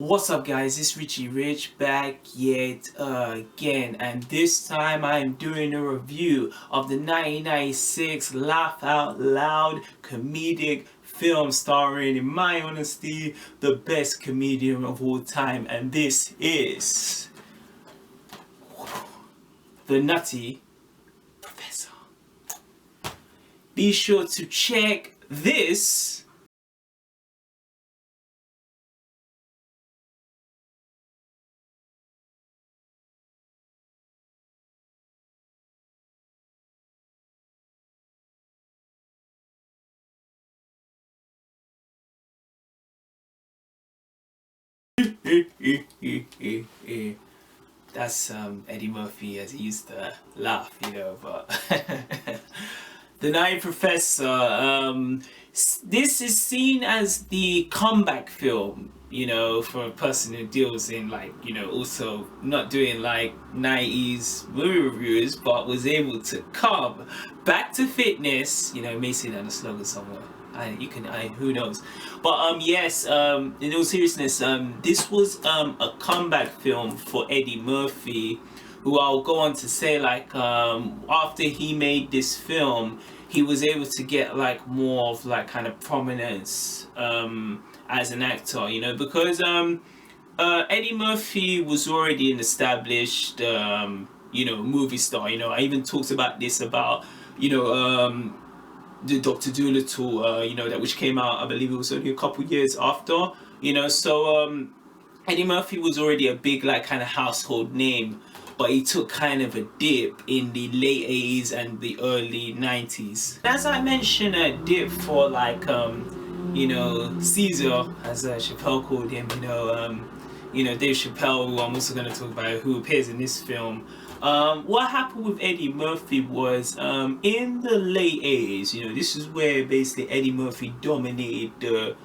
What's up guys, it's Richie Rich back yet again, and this time I'm doing a review of the 1996 laugh out loud comedic film starring, in my honesty, the best comedian of all time, and this is the Nutty Professor. Be sure to check this that's Eddie Murphy as he used to laugh, but the Nutty Professor, this is seen as the comeback film, for a person who deals in also not doing like 90s movie reviews, but was able to come back to fitness. It may say that in a slogan somewhere. Who knows, but yes, in all seriousness, this was a comeback film for Eddie Murphy, who I'll go on to say, after he made this film, he was able to get more of kind of prominence as an actor, because Eddie Murphy was already an established movie star. I even talked about this about the Doctor Dolittle, that which came out, I believe it was only a couple years after, so Eddie Murphy was already a big kind of household name, but he took kind of a dip in the late 80s and the early 90s. As I mentioned, a dip for Caesar, as Chappelle called him, Dave Chappelle, who I'm also going to talk about, who appears in this film. What happened with Eddie Murphy was, in the late 80s, this is where basically Eddie Murphy dominated the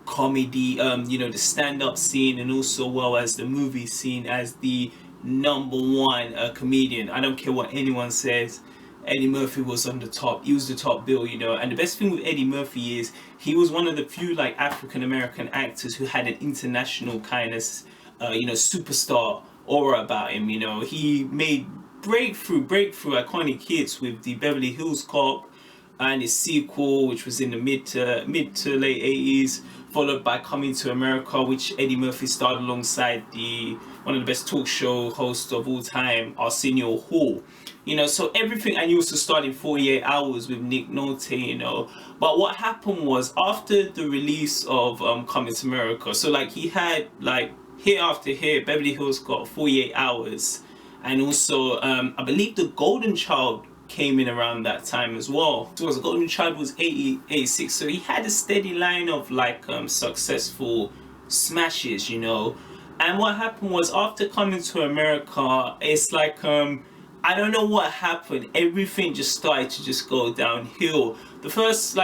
comedy, the stand-up scene, and also well as the movie scene as the number one comedian. I don't care what anyone says, Eddie Murphy was on the top. He was the top bill, and the best thing with Eddie Murphy is he was one of the few African American actors who had an international kind of superstar aura about him. He made breakthrough iconic hits with the Beverly Hills Cop and its sequel, which was in the mid to late 80s, followed by Coming to America, which Eddie Murphy starred alongside one of the best talk show hosts of all time, Arsenio Hall. So everything, and he also starred in 48 Hours with Nick Nolte. But what happened was, after the release of Coming to America, so he had hit after hit, Beverly Hills Cop, 48 Hours, and also I believe The Golden Child came in around that time as well. So The Golden Child was 80, 86, so he had a steady line of successful smashes, And what happened was, after Coming to America, it's I don't know what happened, everything just started to just go downhill. The first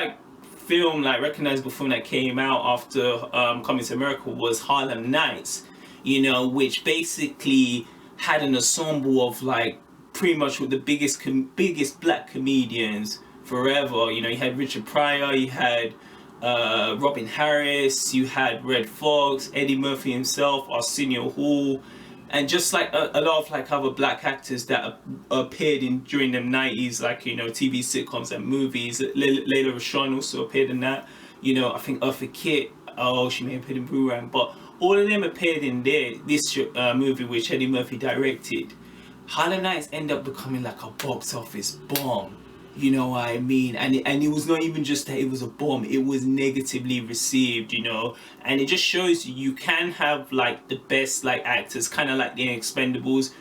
film, recognizable film that came out after Coming to America was Harlem Nights, which basically had an ensemble of pretty much with the biggest black comedians forever. You had Richard Pryor, you had Robin Harris, you had Red Fox, Eddie Murphy himself, Arsenio Hall, and just a lot of other black actors that appeared during them 90s, TV sitcoms and movies. Layla Rashawn also appeared in that. I think Eartha Kitt, she may have appeared in Boomerang, but all of them appeared in this movie which Eddie Murphy directed. Harlem Nights ended up becoming a box office bomb. You know what I mean? And it was not even just that it was a bomb, it was negatively received, and it just shows you can have the best actors, kind of like the Expendables,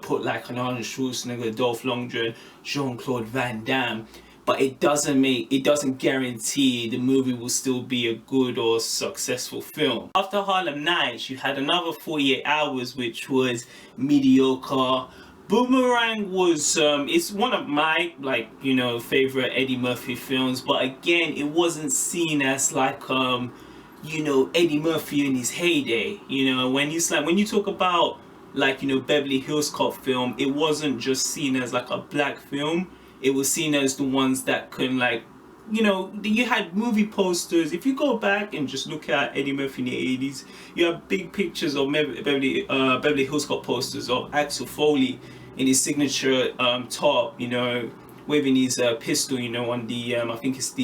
put an Arnold Schwarzenegger, Dolph Lundgren, Jean-Claude Van Damme, but it doesn't guarantee the movie will still be a good or successful film. After Harlem Nights, you had another 48 Hours, which was mediocre. Boomerang was it's one of my favorite Eddie Murphy films, but again, it wasn't seen as Eddie Murphy in his heyday. When you talk about Beverly Hills Cop film, it wasn't just seen as a black film. It was seen as the ones that can you know, you had movie posters. If you go back and just look at Eddie Murphy in the 80s, you have big pictures of Beverly Hills Cop posters of Axel Foley in his signature top, you know, waving his pistol, you know, on the I think it's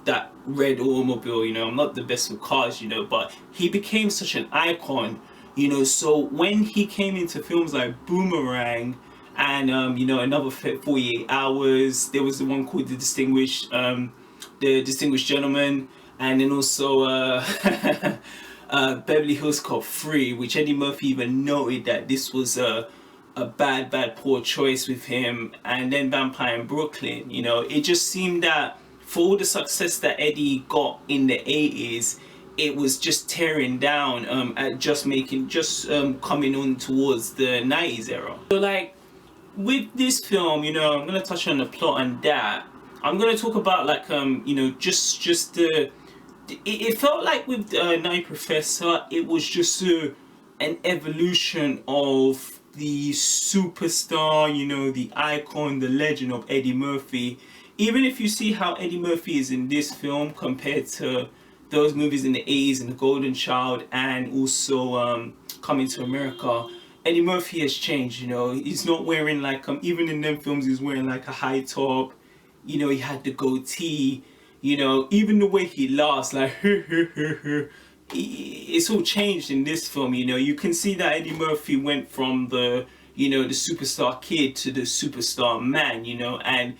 that red automobile. You know, I'm not the best with cars, you know, but he became such an icon, you know. So when he came into films like Boomerang and you know, another 48 Hours, there was the one called the Distinguished Gentleman, and then also Beverly Hills Cop 3, which Eddie Murphy even noted that this was a bad poor choice with him, and then Vampire in Brooklyn. You know, it just seemed that for all the success that Eddie got in the 80s, it was just tearing down at just coming on towards the 90s era. So like with this film, you know, I'm gonna touch on the plot and that. I'm gonna talk about like you know, just the. It felt like with Nutty Professor, it was just an evolution of the superstar, you know, the icon, the legend of Eddie Murphy. Even if you see how Eddie Murphy is in this film compared to those movies in the 80s and The Golden Child and also Coming to America, Eddie Murphy has changed, you know. He's not wearing like even in them films he's wearing like a high top, you know, he had the goatee, you know, even the way he laughs, like it's all changed in this film, you know. You can see that Eddie Murphy went from the, you know, the superstar kid to the superstar man, you know. And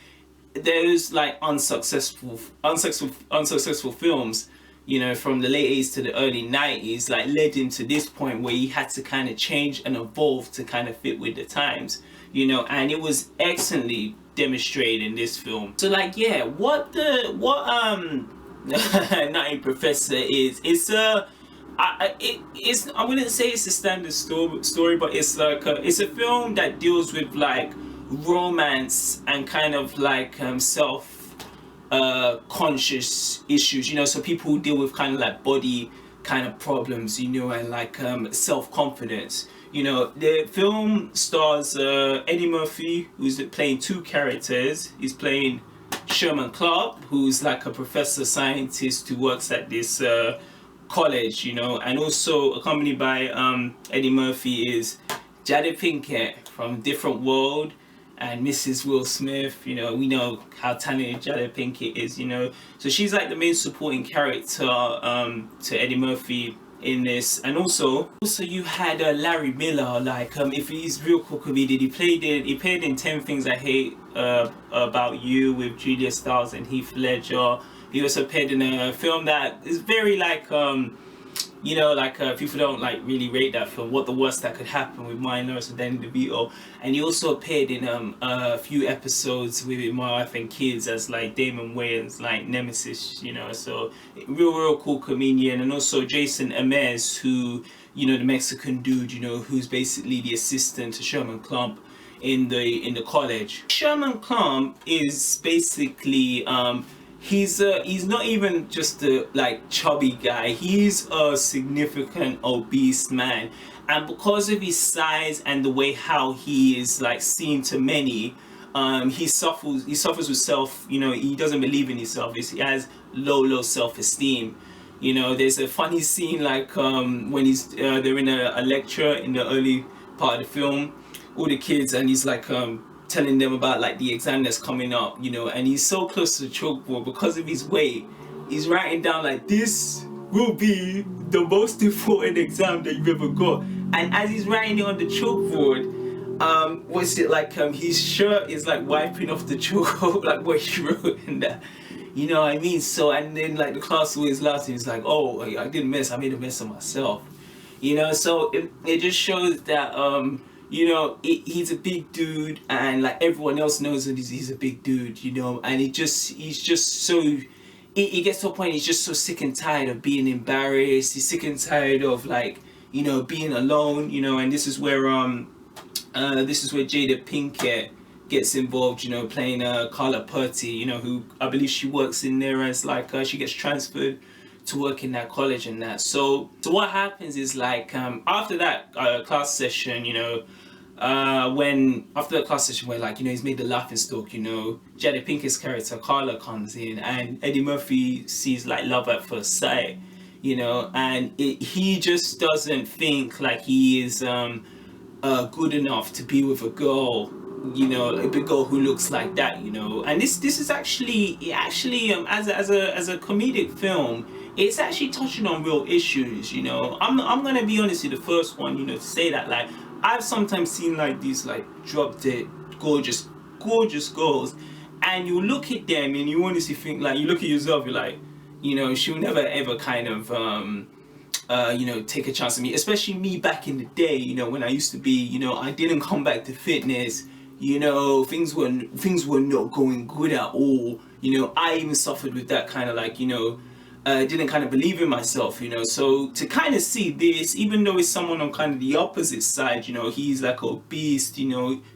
there's like unsuccessful films, you know, from the late 80s to the early 90s, like led him to this point where he had to kind of change and evolve to kind of fit with the times, you know. And it was excellently demonstrated in this film. So like, yeah, what Nutty Professor is, it's I wouldn't say it's a standard story, but it's like it's a film that deals with like romance and kind of like self conscious issues, you know. So people who deal with kind of like body kind of problems, you know, and like self-confidence. You know, the film stars Eddie Murphy, who's playing two characters. He's playing Sherman, who's like a professor scientist who works at this college, you know, and also accompanied by Eddie Murphy is Jada Pinkett from Different World and Mrs. Will Smith. You know, we know how talented Jada Pinkett is, you know. So she's like the main supporting character to Eddie Murphy in this. And also you had Larry Miller, like if he's real cool comedian, he played in 10 Things I Hate About You with Julia Stiles and Heath Ledger. He also appeared in a film that is very like you know, like people don't like really rate that film, What the Worst That Could Happen, with Maya Lewis and Danny DeVito. And he also appeared in a few episodes with My Wife and Kids as like Damon Wayans, like Nemesis, you know. So real cool comedian. And also Jason Amez, who, you know, the Mexican dude, you know, who's basically the assistant to Sherman Klump in the college. Sherman Klump is basically he's not even just a like chubby guy. He's a significant obese man, and because of his size and the way how he is like seen to many, he suffers with self, you know, he doesn't believe in himself. He has low self-esteem. You know, there's a funny scene like when they're in a lecture in the early part of the film, all the kids, and he's like telling them about like the exam that's coming up, you know, and he's so close to the chalkboard because of his weight. He's writing down like, this will be the most important exam that you've ever got. And as he's writing it on the chalkboard, what's it like? His shirt is like wiping off the chalk, like what he wrote in that. You know what I mean? So, and then like the class always laughs and he's like, oh, I didn't mess, I made a mess of myself. You know, so it just shows that you know, he's a big dude, and like everyone else knows that he's a big dude, you know. And he's just so, he gets to a point he's just so sick and tired of being embarrassed. He's sick and tired of like, you know, being alone, you know. And this is where Jada Pinkett gets involved, you know, playing Carla Purty, you know, who I believe she works in there as like she gets transferred to work in that college and that. So what happens is like after that class session, you know, when after the class session where like he's made the laughing stock, Jada Pinkett's character Carla comes in and Eddie Murphy sees like love at first sight, and he just doesn't think like he is good enough to be with a girl, a big girl who looks like that, and this is actually as a comedic film, it's actually touching on real issues. I'm gonna be honest with the first one, to say that like I've sometimes seen like these like drop dead gorgeous girls, and you look at them and you honestly think like, you look at yourself, you're like, she'll never ever kind of take a chance on me, especially me back in the day, when I used to be, I didn't come back to fitness, things were not going good at all, I even suffered with that kind of like, didn't kind of believe in myself, so to kind of see this, even though it's someone on kind of the opposite side, he's like a beast,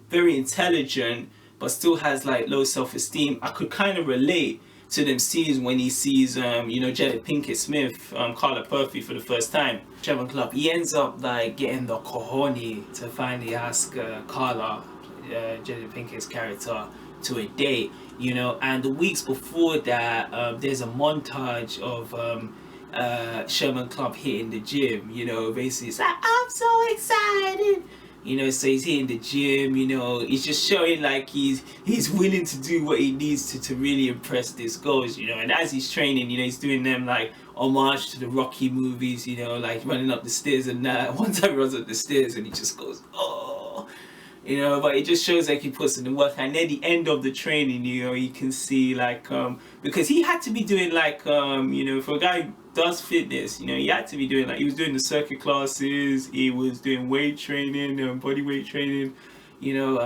very intelligent, but still has like low self-esteem, I could kind of relate to them scenes when he sees, Jada Pinkett Smith, Carla Perfy for the first time. Sherman Club, he ends up like getting the cojones to finally ask Carla, Jada Pinkett's character, to a date, and the weeks before that, there's a montage of Sherman Club hitting the gym, basically it's like, I'm so excited, so he's hitting the gym, he's just showing like he's willing to do what he needs to really impress these girls, and as he's training, he's doing them like homage to the Rocky movies, like running up the stairs, and one time he runs up the stairs and he just goes, oh, but it just shows like he puts in the work, and at the end of the training, you can see like, because he had to be doing like, for a guy who does fitness, he had to be doing like, he was doing the circuit classes, he was doing weight training, body weight training,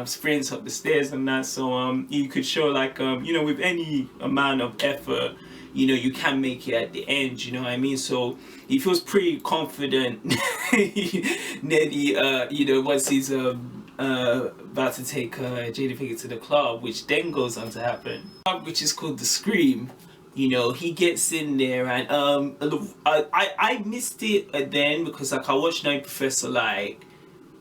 sprints up the stairs and that, so you could show like, with any amount of effort, you can make it at the end, you know what I mean? So he feels pretty confident, Nutty, once he's about to take Jada Pinkett to the club, which then goes on to happen, which is called The Scream. He gets in there, and I missed it then because like I watched Night Professor like,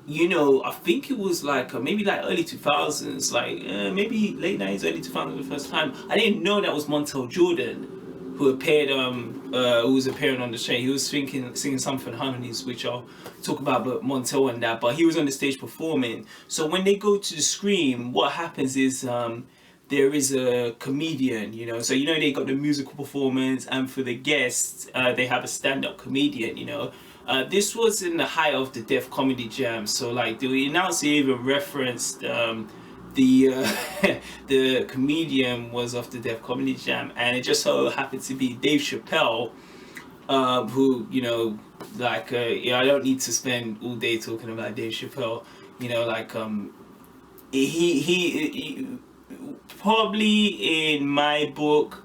I think it was like maybe like early 2000s, like maybe late 90s, early 2000s the first time. I didn't know that was Montel Jordan who appeared, who was appearing on the show. He was singing something harmonies, which I'll talk about, but Montel and that. But he was on the stage performing. So when they go to the Scream, what happens is there is a comedian, So they got the musical performance, and for the guests, they have a stand-up comedian, This was in the height of the Def Comedy Jam, so like the announcer even referenced the comedian was off the Def Comedy Jam, and it just so happened to be Dave Chappelle, who like I don't need to spend all day talking about Dave Chappelle, he probably in my book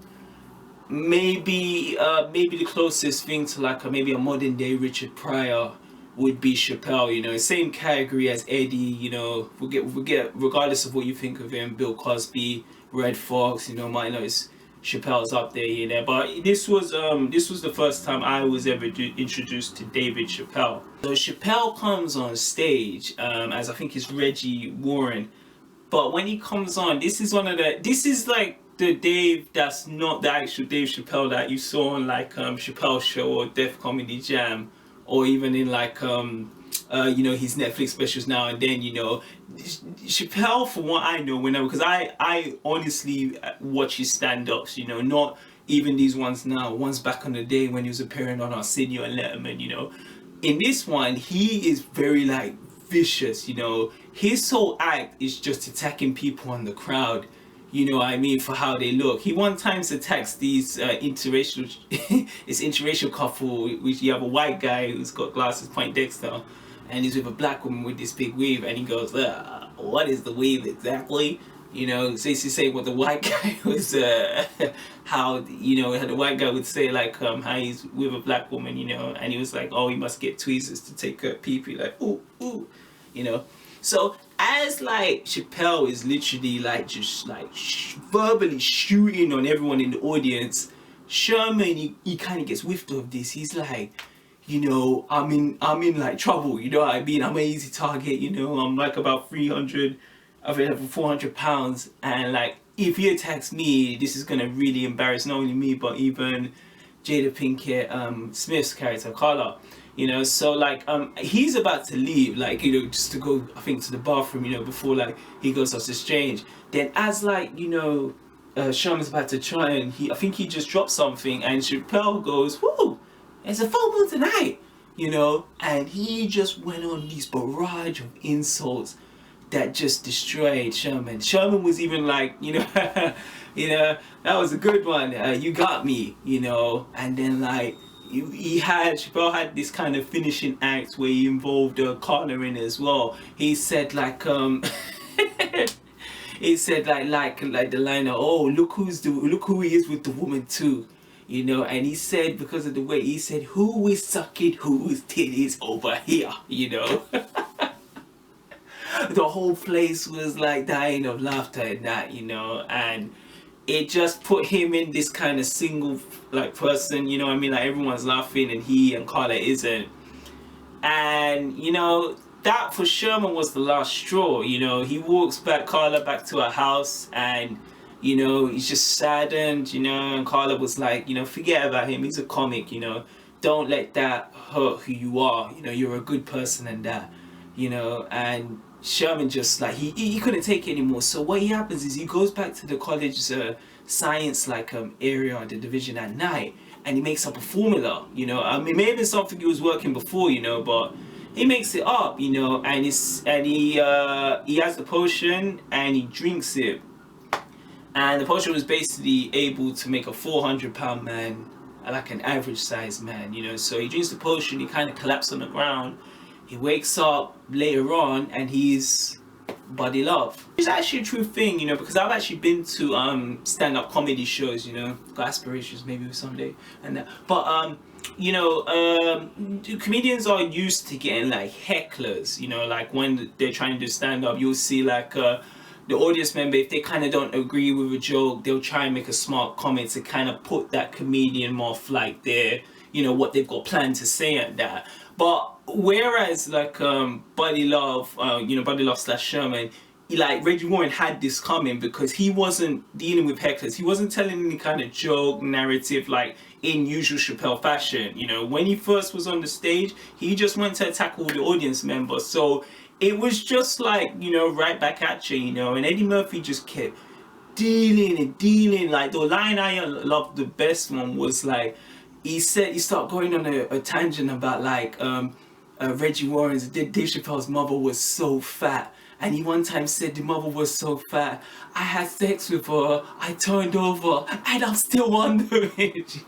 maybe the closest thing to like maybe a modern day Richard Pryor would be Chappelle, same category as Eddie, forget regardless of what you think of him, Bill Cosby, Red Fox, Martin Lawrence, Chappelle's up there, but this was the first time I was ever introduced to David Chappelle. So Chappelle comes on stage as I think it's Reggie Warren, but when he comes on, this is like the Dave that's not the actual Dave Chappelle that you saw on like Chappelle Show or Def Comedy Jam, or even in like his Netflix specials now and then, Chappelle, from what I know, because I honestly watch his stand-ups, not even these ones now, ones back in the day when he was appearing on Arsenio and Letterman, in this one he is very like vicious, his whole act is just attacking people in the crowd, for how they look. He one time attacks these interracial this interracial couple, which you have a white guy who's got glasses, Point Dexter, and he's with a black woman with this big weave, and he goes, what is the weave exactly? So he's saying what the white guy was, how the white guy would say like how he's with a black woman, and he was like, oh, he must get tweezers to take her pee-pee, like ooh, So as like Chappelle is literally like just like verbally shooting on everyone in the audience, Sherman, he kind of gets whiffed of this. He's like, you know, I'm in like trouble, you know what I mean? I'm an easy target, you know, I'm like about 300, I think 400 pounds, and like, if he attacks me, this is gonna really embarrass not only me, but even Jada Pinkett Smith's character, Carla. You know, so like he's about to leave, like, you know, just to go, I think, to the bathroom, you know, before like he goes off the stage. Then as like, you know, Sherman's about to try, and I think he just dropped something, and Chappelle goes, "Whoa, it's a full moon tonight," you know, and he just went on these barrage of insults that just destroyed Sherman. Sherman was even like, you know, you know, that was a good one. You got me, you know, and then like. Chappelle had this kind of finishing act where he involved Carter in it as well. He said like he said like the line of, "Oh, look who he is with the woman too," you know. And he said, because of the way he said, "Who is sucking whose titties over here," you know. The whole place was like dying of laughter at that, you know. And it just put him in this kind of single like person, you know what I mean? Like, everyone's laughing and he and Carla isn't. And you know, that for Sherman was the last straw. You know, he walks Carla back to her house, and you know, he's just saddened, you know. And Carla was like, you know, forget about him, he's a comic, you know, don't let that hurt who you are, you know, you're a good person and that, you know. And Sherman just like, he couldn't take it anymore. So what he happens is he goes back to the college's science like area, the division at night, and he makes up a formula, you know. I mean, maybe it's something he was working before, you know, but he makes it up, you know. And he has the potion and he drinks it, and the potion was basically able to make a 400-pound man like an average sized man, you know. So he drinks the potion, he kind of collapses on the ground. He wakes up later on and he's Buddy Love. It's actually a true thing, you know, because I've actually been to stand-up comedy shows, you know, got aspirations maybe someday and that. But you know, comedians are used to getting like hecklers, you know, like when they're trying to do stand-up, you'll see like the audience member, if they kind of don't agree with a joke, they'll try and make a smart comment to kind of put that comedian off like they're, you know, what they've got planned to say at that. But whereas like Buddy Love, you know, Buddy Love slash Sherman, like Reggie Warren had this coming because he wasn't dealing with hecklers. He wasn't telling any kind of joke narrative like in usual Chappelle fashion. You know, when he first was on the stage, he just went to attack all the audience members. So it was just like, you know, right back at you, you know. And Eddie Murphy just kept dealing and dealing. Like the line I loved the best one was like, he started going on a tangent about like Reggie Warren's, Dave Chappelle's mother was so fat, and he one time said the mother was so fat, I had sex with her, I turned over, and I'm still underage.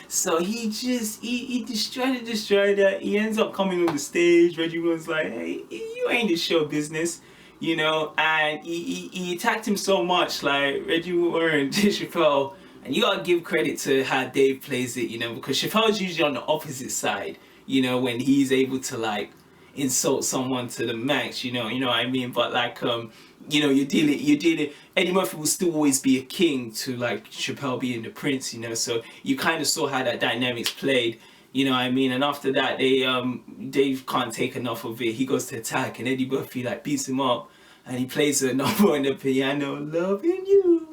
So he just he destroyed that. He ends up coming on the stage. Reggie was like, "Hey, you ain't the show business," you know. And he attacked him so much, like Reggie Warren, Dave Chappelle. And you gotta give credit to how Dave plays it, you know, because Chappelle's usually on the opposite side, you know, when he's able to like insult someone to the max, you know what I mean? But like you know, you're dealing, Eddie Murphy will still always be a king to like Chappelle being the prince, you know, so you kind of saw how that dynamics played, you know what I mean? And after that, Dave can't take enough of it. He goes to attack, and Eddie Murphy like beats him up, and he plays a number on the piano, loving you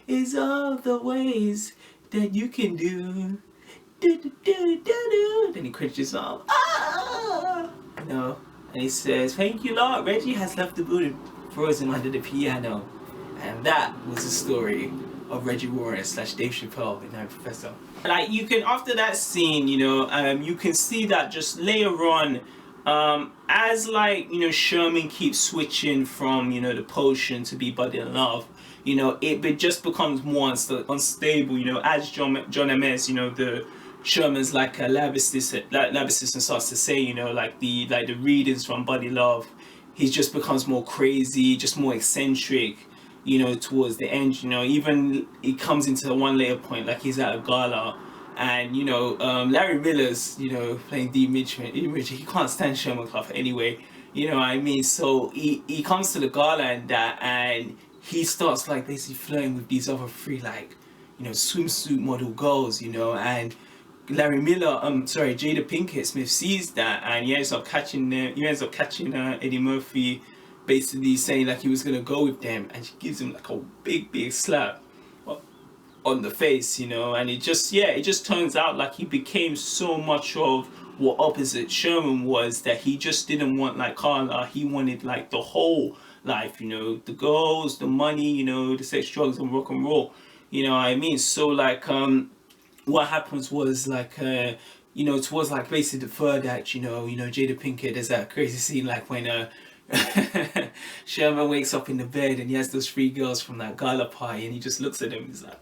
is all the ways that you can do. Then he cringes off. Ah! You know, and he says, "Thank you, Lord. Reggie has left the booty frozen under the piano." And that was the story of Reggie Warren slash Dave Chappelle in Nine Professor. Like, you can, after that scene, you know, you can see that just later on, as like, you know, Sherman keeps switching from, you know, the potion to be Buddy Love, you know, it just becomes more unstable, you know, as John M.S., you know, the Sherman's like a lab assistant starts to say, you know, like the readings from Buddy Love, he just becomes more crazy, just more eccentric, you know, towards the end, you know. Even it comes into one later point, like he's at a gala, and you know, Larry Miller's, you know, playing D. Mitchell, he can't stand Sherman Clough anyway, you know what I mean? So he comes to the gala and that, and he starts like basically flirting with these other three, like, you know, swimsuit model girls, you know. And Jada Pinkett Smith sees that, and he ends up catching Eddie Murphy, basically saying like he was gonna go with them, and she gives him like a big slap on the face, you know. And it just turns out like he became so much of what opposite Sherman was, that he just didn't want like Carla, he wanted like the whole life, you know, the girls, the money, you know, the sex, drugs, and rock and roll, you know what I mean. So like what happens was like you know, towards like basically the third act, you know, Jada Pinkett, there's that crazy scene like when Sherman wakes up in the bed and he has those three girls from that gala party, and he just looks at them, he's like,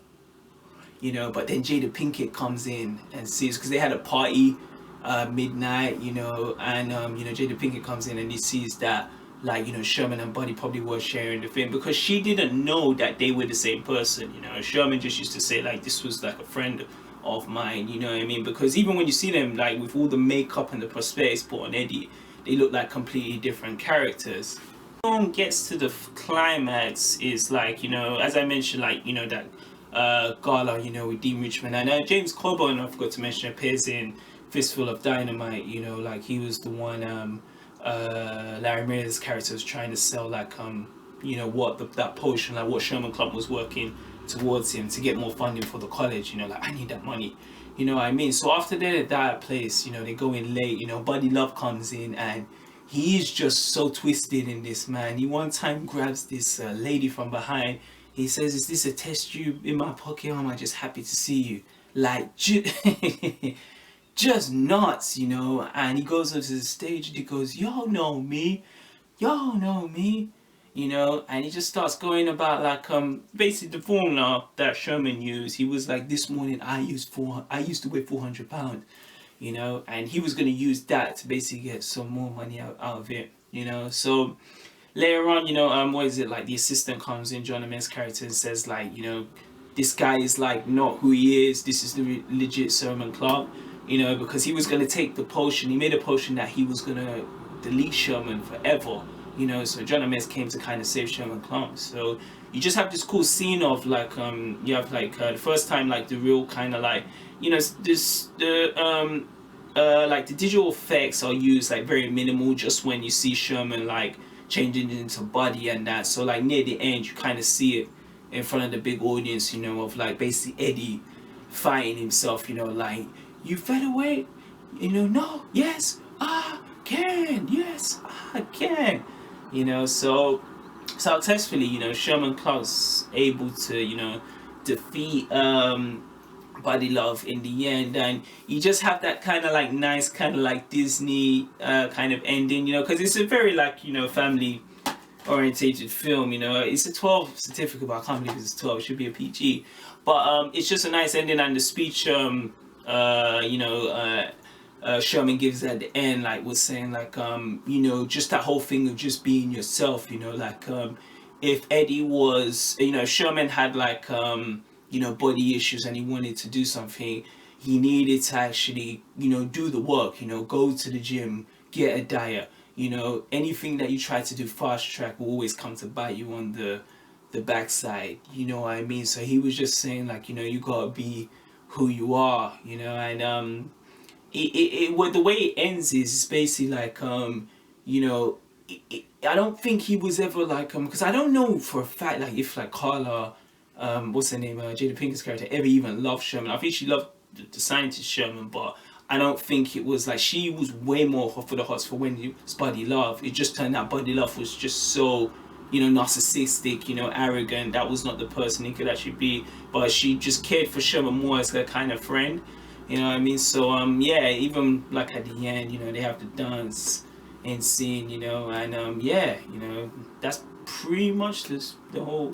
you know. But then Jada Pinkett comes in and sees, because they had a party midnight, you know, and you know, Jada Pinkett comes in and he sees that like, you know, Sherman and Buddy probably were sharing the thing, because she didn't know that they were the same person, you know. Sherman just used to say like this was like a friend of mine, you know what I mean, because even when you see them like with all the makeup and the prosthetics put on Eddie, they look like completely different characters. Film gets to the climax is like, you know, as I mentioned, like, you know, that gala, you know, with Dean Richmond, and James Coburn, I forgot to mention, appears in Fistful of Dynamite, you know, like he was the one Larry Miller's character was trying to sell, like you know, what that potion, like what Sherman Club was working towards him to get more funding for the college, you know, like I need that money, you know what I mean. So after they're at that place, you know, they go in late, you know, Buddy Love comes in, and he's just so twisted in this, man. He one time grabs this lady from behind. He says, "Is this a test tube in my pocket, or am I just happy to see you?" Like just nuts, you know. And he goes up to the stage and he goes, y'all know me, you know. And he just starts going about like basically the formula that Sherman used. He was like, this morning I used to weigh 400 pounds, you know, and he was gonna use that to basically get some more money out of it, you know. So later on, you know, what is it, like the assistant comes in, John Amen's character, and says like, you know, this guy is like not who he is. This is the legit Sherman Clark, you know, because he was gonna take the potion. He made a potion that he was gonna delete Sherman forever, you know. So John Amen's came to kind of save Sherman Clark. So you just have this cool scene of like you have like the first time like the real kind of like, you know, like the digital effects are used like very minimal, just when you see Sherman like changing into Buddy and that. So like near the end you kind of see it in front of the big audience, you know, of like basically Eddie fighting himself, you know, like, you featherweight, you know, no, yes, I can, yes, I can, you know. So successfully, you know, Sherman Clark's able to, you know, defeat Buddy Love in the end, and you just have that kind of like nice kind of like Disney kind of ending, you know, because it's a very like, you know, family orientated film, you know. It's a 12 certificate, but I can't believe it's 12. It should be a PG, but it's just a nice ending. And the speech you know, Sherman gives at the end, like, was saying like you know, just that whole thing of just being yourself, you know, like if Eddie was, you know, Sherman had like you know, body issues and he wanted to do something, he needed to actually, you know, do the work, you know, go to the gym, get a diet, you know. Anything that you try to do fast track will always come to bite you on the backside, you know what I mean. So he was just saying like, you know, you gotta be who you are, you know. And what the way it ends is it's basically like you know, I don't think he was ever like because I don't know for a fact like if like Carla what's her name, Jada Pinkett's character, ever even loved Sherman. I think she loved the scientist Sherman, but I don't think it was like, she was way more hot for the hots for when it was Buddy Love. It just turned out Buddy Love was just so, you know, narcissistic, you know, arrogant. That was not the person he could actually be. But she just cared for Sherman more as her kind of friend, you know what I mean. So yeah, even like at the end, you know, they have the dance and scene, you know. And yeah, you know, that's pretty much the whole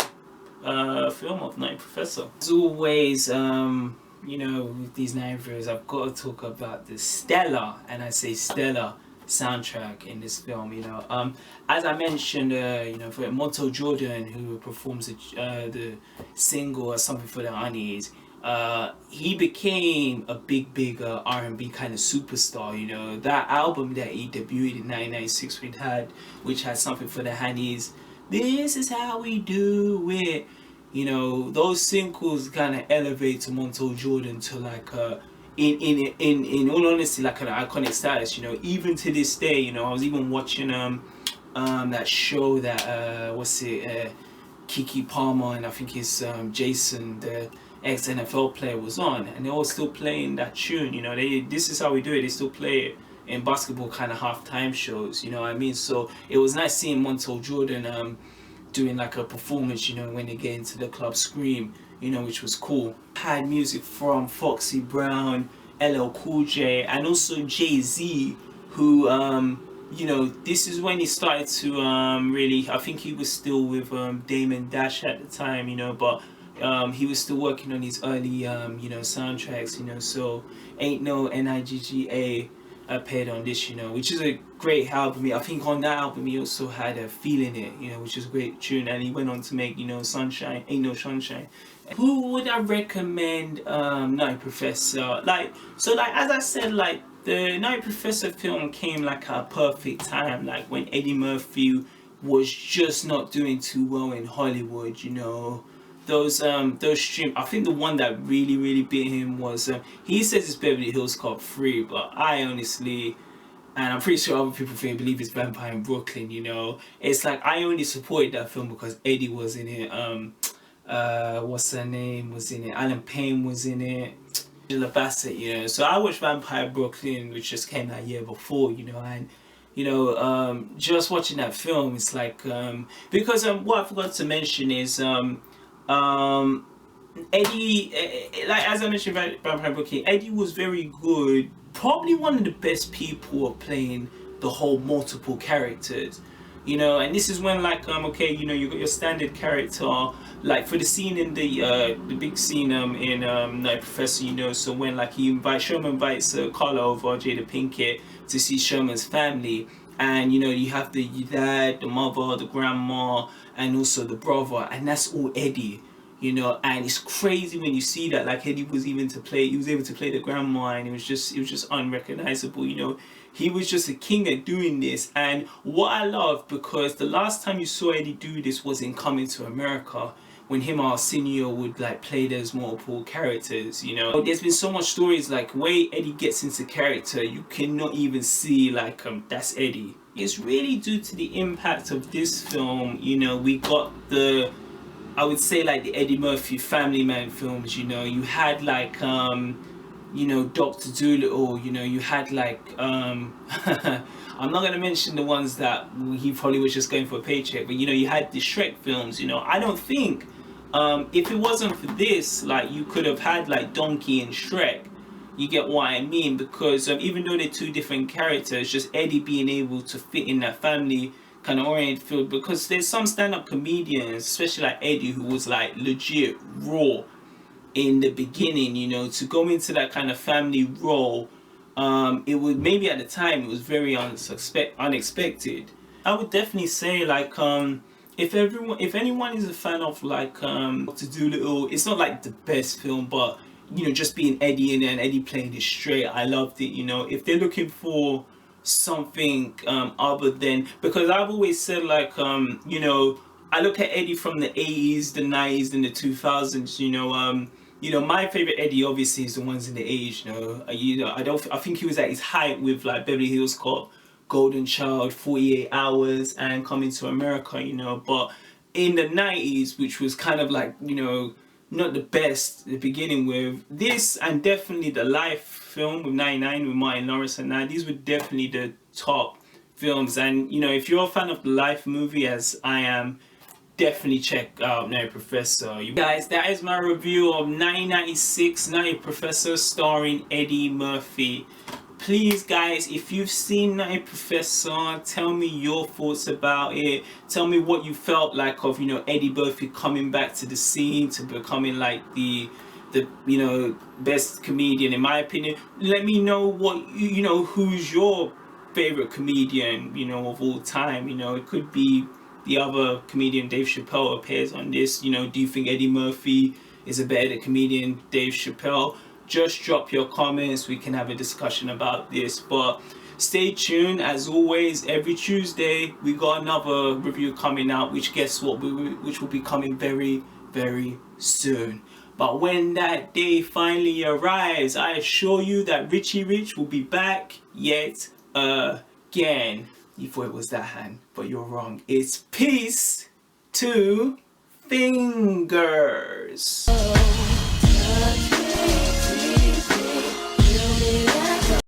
film of Nutty Professor. As always, you know, with these Nutty videos, I've got to talk about the stellar, and I say stellar, soundtrack in this film, you know. As I mentioned, you know, for Montel Jordan, who performs the single or Something for the Honeys, he became a big R&B kind of superstar, you know. That album that he debuted in 1996 which had Something for the Honeys, This Is How We Do It, you know, those singles kind of elevate to Montel Jordan to like in all honesty, like an iconic status. You know, even to this day, you know, I was even watching that show that what's it, Kiki Palmer and I think it's Jason, the ex NFL player, was on, and they're all still playing that tune. You know, this is how we do it. They still play it in basketball kind of halftime shows. You know what I mean? So it was nice seeing Montel Jordan doing like a performance. You know, when they get into the club Scream. You know, which was cool. Had music from Foxy Brown, LL Cool J, and also Jay-Z, who you know, this is when he started to really, I think he was still with Damon Dash at the time, you know, but he was still working on his early you know, soundtracks, you know. So Ain't No Nigga appeared on this, you know, which is a great album. I think on that album he also had a Feeling It, you know, which is a great tune, and he went on to make, you know, Sunshine, Ain't No Sunshine. Who would I recommend Nutty Professor? Like, so like as I said, like the Nutty Professor film came like at a perfect time, like when Eddie Murphy was just not doing too well in Hollywood, you know. Those stream, I think the one that really beat him was he says it's Beverly Hills Cop 3, but I honestly, and I'm pretty sure other people believe it's Vampire in Brooklyn, you know. It's like I only supported that film because Eddie was in it. What's her name was in it, Alan Payne was in it, Angela Bassett, you know. So I watched Vampire Brooklyn, which just came that year before, you know, and you know, just watching that film, it's like because what I forgot to mention is Eddie, like as I mentioned about Vampire Brooklyn, Eddie was very good, probably one of the best people at playing the whole multiple characters, you know. And this is when like okay, you know, you got your standard character, like for the scene in the big scene in Night Professor, you know. So when like Sherman invites Carla over, Jada Pinkett, to see Sherman's family, and you know, you have the dad, the mother, the grandma, and also the brother, and that's all Eddie, you know. And it's crazy when you see that, like Eddie was able to play the grandma, and it was just unrecognizable, you know. He was just a king at doing this. And what I love, because the last time you saw Eddie do this was in Coming to America, when him and Arsenio would like play those multiple characters, you know. There's been so much stories like way Eddie gets into character, you cannot even see like that's Eddie. It's really due to the impact of this film, you know. We got the, I would say like the Eddie Murphy Family Man films, you know. You had like you know, Dr. Dolittle, you know. You had like I'm not gonna mention the ones that he probably was just going for a paycheck, but you know, you had the Shrek films, you know. I don't think if it wasn't for this, like you could have had like Donkey and Shrek. You get what I mean? Because even though they're two different characters, just Eddie being able to fit in that family kind of oriented field. Because there's some stand-up comedians, especially like Eddie, who was like legit raw in the beginning, you know, to go into that kind of family role. It was, maybe at the time it was very unexpected. I would definitely say like if anyone is a fan of like Dr. Dolittle, it's not like the best film, but you know, just being Eddie in there and Eddie playing it straight, I loved it, you know. If they're looking for something other than, because I've always said like you know, I look at Eddie from the 80s, the 90s, and the 2000s, you know. You know, my favorite Eddie obviously is the ones in the 80s, you know. I think he was at his height with like Beverly Hills Cop, Golden Child, 48 Hours, and Coming to America, you know. But in the 90s, which was kind of like, you know, not the best the beginning with this, and definitely the Life film with 99 with Martin Lawrence, and that, these were definitely the top films. And you know, if you're a fan of the Life movie as I am, definitely check out Nutty Professor. You guys, that is my review of 1996 Nutty Professor starring Eddie Murphy. Please guys, if you've seen Nutty Professor, tell me your thoughts about it. Tell me what you felt like of, you know, Eddie Murphy coming back to the scene, to becoming like the you know, best comedian in my opinion. Let me know what you know, who's your favorite comedian, you know, of all time. You know, it could be the other comedian, Dave Chappelle, appears on this. You know, do you think Eddie Murphy is a better comedian, Dave Chappelle? Just drop your comments, we can have a discussion about this. But stay tuned, as always, every Tuesday we got another review coming out, which guess what, which will be coming very soon. But when that day finally arrives, I assure you that Richie Rich will be back yet again. You thought it was that hand, but you're wrong. It's peace to fingers.